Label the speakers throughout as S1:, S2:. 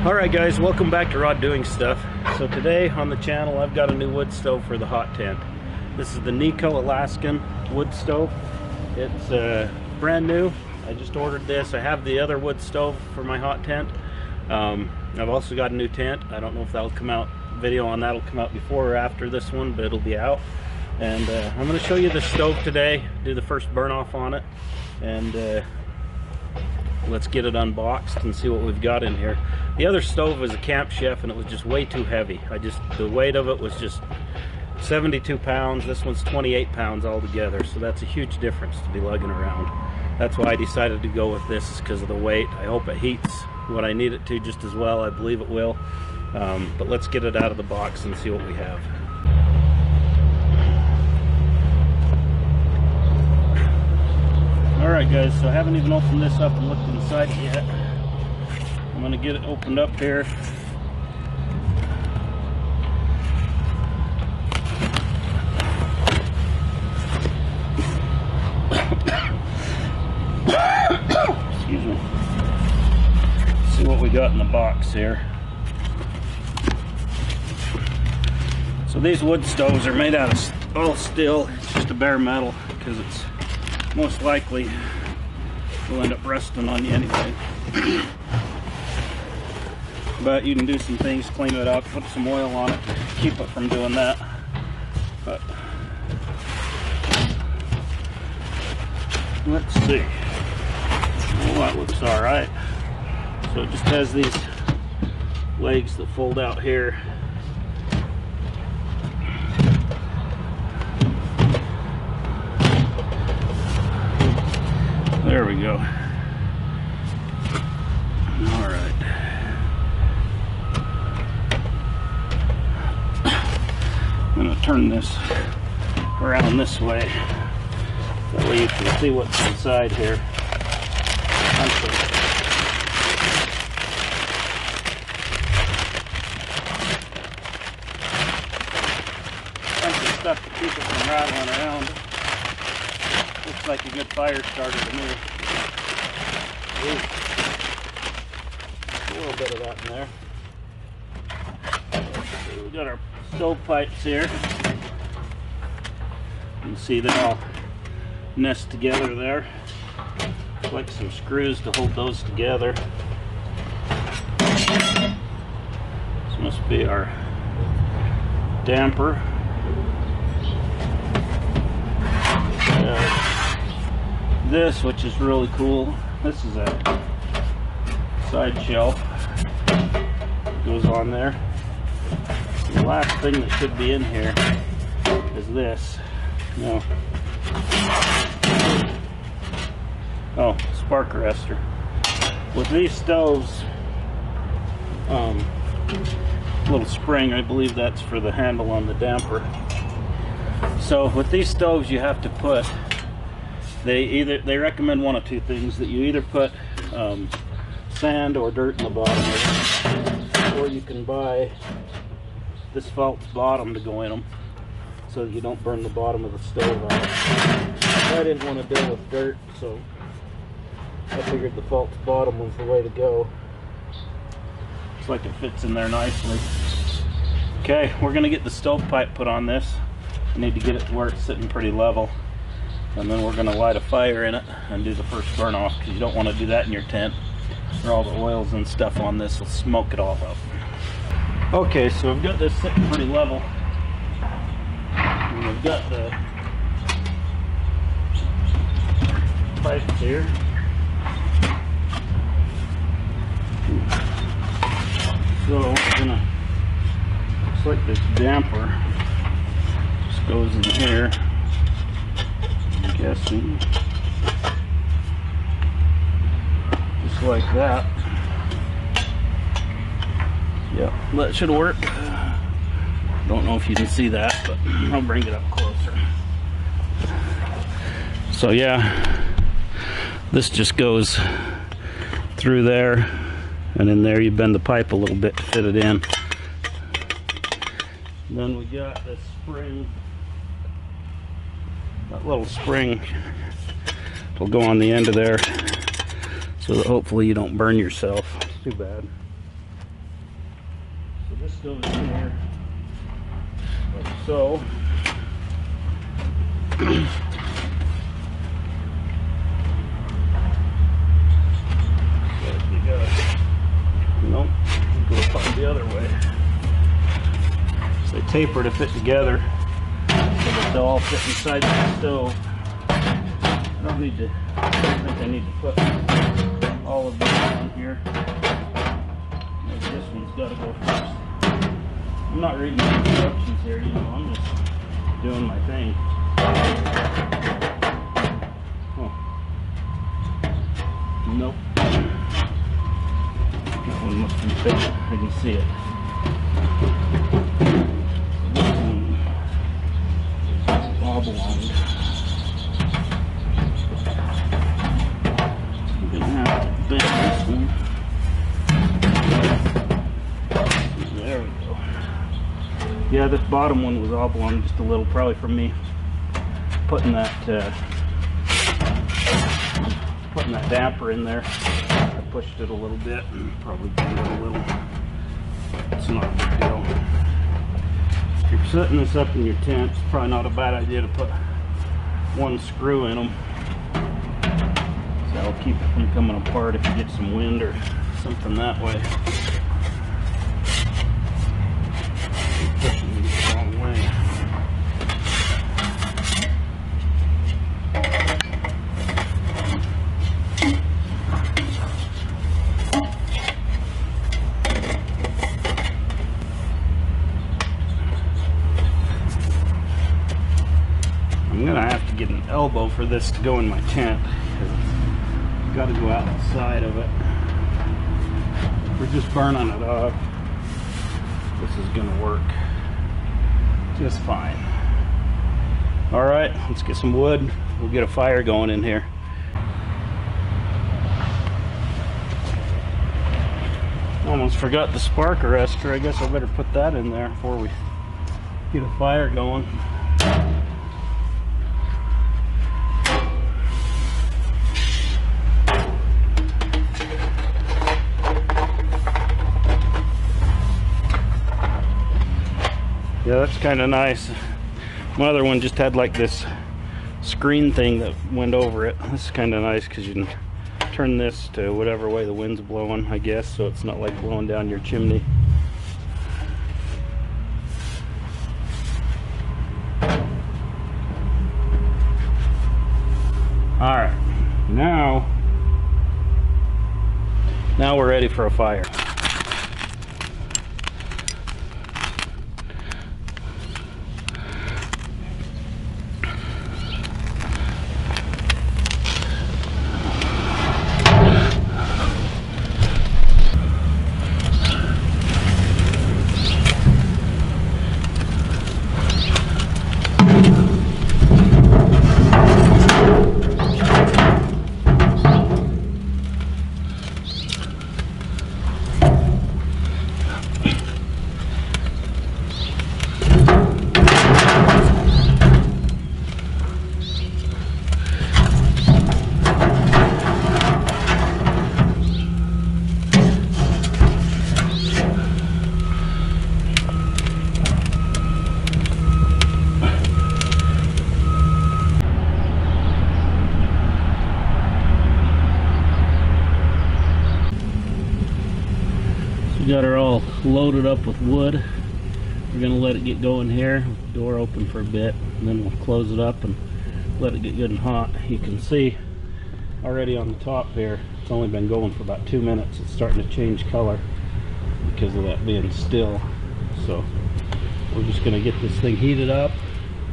S1: Alright guys, welcome back to Raw Doing Stuff. So today on the channel I've got a new wood stove for the hot tent. This is the Kni-Co Alaskan wood stove. It's brand new. I just ordered this. I have the other wood stove for my hot tent. I've also got a new tent. I don't know if that'll come out, video on that'll come out before or after this one, but it'll be out. And I'm going to show you the stove today, do the first burn off on it, and let's get it unboxed and see what we've got in here. The other stove was a Camp Chef and it was just way too heavy. The weight of it was just 72 pounds. This one's 28 pounds altogether, so that's a huge difference to be lugging around. That's why I decided to go with this, is because of the weight. I hope it heats what I need it to just as well. I believe it will. But let's get it out of the box and see what we have. Alright guys, so I haven't even opened this up and looked inside it yet. I'm going to get it opened up here. Excuse me. See what we got in the box here. So these wood stoves are made out of all steel. It's just a bare metal because it's most likely will end up rusting on you anyway. But you can do some things, clean it up, put some oil on it to keep it from doing that. But let's see. Well, that looks alright. So it just has these legs that fold out here. There we go. All right. I'm going to turn this around this way. That way you can see what's inside here. Bunch of stuff to keep it from rattling around. Looks like a good fire starter to me. Ooh. A little bit of that in there. So we got our stove pipes here. You can see they all nest together there. Looks like some screws to hold those together. This must be our damper. This, which is really cool, this is a side shelf. Goes on there. The last thing that should be in here is this. No. Oh, spark arrestor. With these stoves, little spring, I believe that's for the handle on the damper. So with these stoves you have to put, they recommend one of two things, that you either put sand or dirt in the bottom of it, or you can buy this false bottom to go in them so that you don't burn the bottom of the stove out. I didn't want to deal with dirt, so I figured the false bottom was the way to go. Looks like it fits in there nicely. Okay, we're going to get the stovepipe put on this. I need to get it to where it's sitting pretty level. And then we're going to light a fire in it and do the first burn off, because you don't want to do that in your tent, or all the oils and stuff on this will smoke it all up. Okay, so I've got this sitting pretty level. And we've got the pipes here. So we're gonna, looks like this damper just goes in here. I'm guessing. Just like that. Yeah, that should work. Don't know if you can see that, but I'll bring it up closer. So yeah, this just goes through there, and in there you bend the pipe a little bit to fit it in. And then we got this spring. That little spring will go on the end of there so that hopefully you don't burn yourself. Too bad. this goes in here like so. Nope, go up the other way. So they taper to fit together so that they'll all fit inside the stove. I don't think I need to put all of these on here. Maybe this one's got to go first. I'm not reading the instructions here, you know, I'm just doing my thing. Oh. Nope. That one must be fake. I can see it. This one is oblong. I'm gonna have to bend this one. There we go. Yeah, this bottom one was oblong just a little, probably from me putting that damper in there. I pushed it a little bit and probably bent it a little. It's not a big deal. If you're setting this up in your tent, it's probably not a bad idea to put one screw in them. So that'll keep it from coming apart if you get some wind or something that way. I'm pushing these the wrong way. I'm gonna have to get an elbow for this to go in my tent. I've got to go out the side of it. We're just burning it up. This is gonna work just fine. All right, let's get some wood. We'll get a fire going in here. Almost forgot the spark arrestor. I guess I better put that in there before we get a fire going. Yeah, that's kind of nice. My other one just had like this screen thing that went over it. This is kind of nice because you can turn this to whatever way the wind's blowing, I guess, so it's not like blowing down your chimney. All right, now we're ready for a fire. We got her all loaded up with wood. We're gonna let it get going here, door open for a bit, and then we'll close it up and let it get good and hot. You can see already on the top here, it's only been going for about 2 minutes. It's starting to change color because of that being still. So we're just gonna get this thing heated up,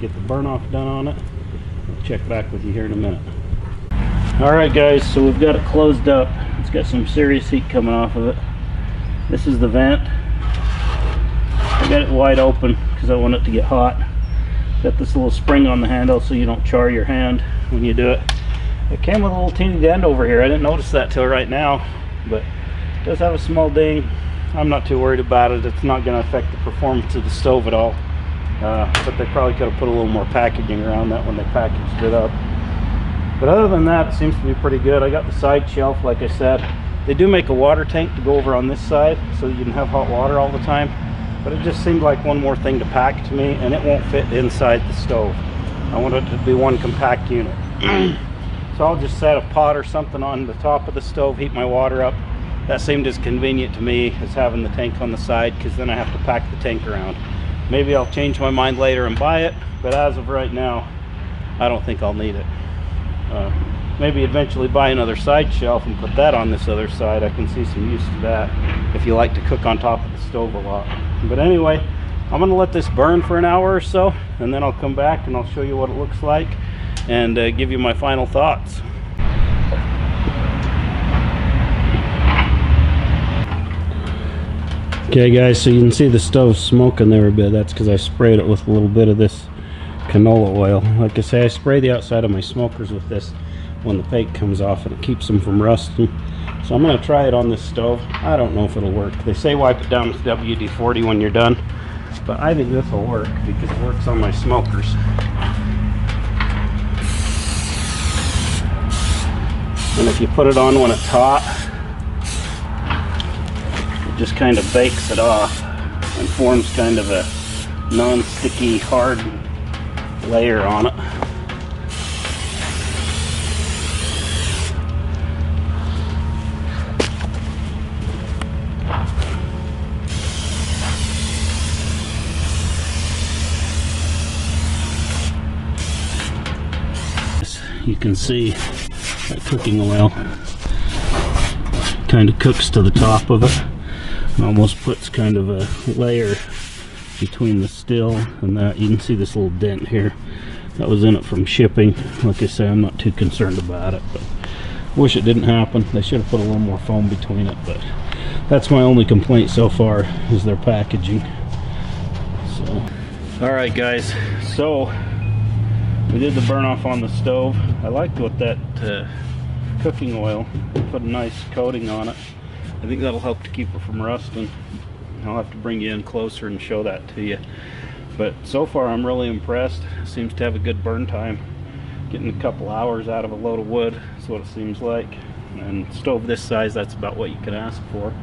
S1: get the burn off done on it. I'll check back with you here in a minute. All right guys, so we've got it closed up. It's got some serious heat coming off of it. This is the vent. I got it wide open because I want it to get hot. Got this little spring on the handle so you don't char your hand when you do it. It came with a little teeny dent over here. I didn't notice that till right now, but it does have a small ding. I'm not too worried about it. It's not going to affect the performance of the stove at all. But they probably could have put a little more packaging around that when they packaged it up. But other than that, it seems to be pretty good. I got the side shelf, like I said. They do make a water tank to go over on this side so you can have hot water all the time. but it just seemed like one more thing to pack to me, and it won't fit inside the stove. I want it to be one compact unit. So I'll just set a pot or something on the top of the stove, heat my water up. That seemed as convenient to me as having the tank on the side, because then I have to pack the tank around. Maybe I'll change my mind later and buy it, but as of right now, I don't think I'll need it. Maybe eventually buy another side shelf and put that on this other side. I can see some use to that if you like to cook on top of the stove a lot. But anyway, I'm gonna let this burn for an hour or so, and then I'll come back and I'll show you what it looks like and give you my final thoughts. Okay guys, so you can see the stove smoking there a bit. That's because I sprayed it with a little bit of this canola oil. Like I say, I spray the outside of my smokers with this when the paint comes off, and it keeps them from rusting. So I'm going to try it on this stove. I don't know if it'll work. They say wipe it down with WD-40 when you're done, but I think this will work because it works on my smokers. And if you put it on when it's hot, it just kind of bakes it off and forms kind of a non-sticky hard layer on it. You can see that cooking oil kind of cooks to the top of it and almost puts kind of a layer between the still and that. You can see this little dent here that was in it from shipping. Like I say, I'm not too concerned about it, but I wish it didn't happen. They should have put a little more foam between it, but that's my only complaint so far, is their packaging. So alright guys, so we did the burn off on the stove. I liked what that cooking oil put a nice coating on it. I think that'll help to keep it from rusting. I'll have to bring you in closer and show that to you. But so far I'm really impressed. It seems to have a good burn time. Getting a couple hours out of a load of wood is what it seems like. And stove this size, that's about what you can ask for.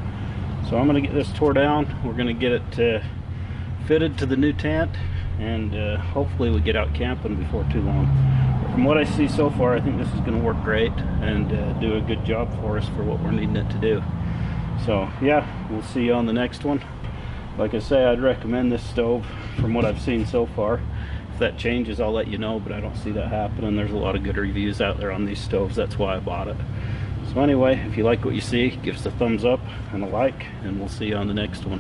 S1: So I'm going to get this tore down. We're going to get it fitted to the new tent, and hopefully we get out camping before too long. But from what I see so far, I think this is going to work great and do a good job for us for what we're needing it to do. So yeah, we'll see you on the next one. Like I say, I'd recommend this stove from what I've seen so far. If that changes, I'll let you know, but I don't see that happening. There's a lot of good reviews out there on these stoves. That's why I bought it. So anyway, if you like what you see, give us a thumbs up and a like, and we'll see you on the next one.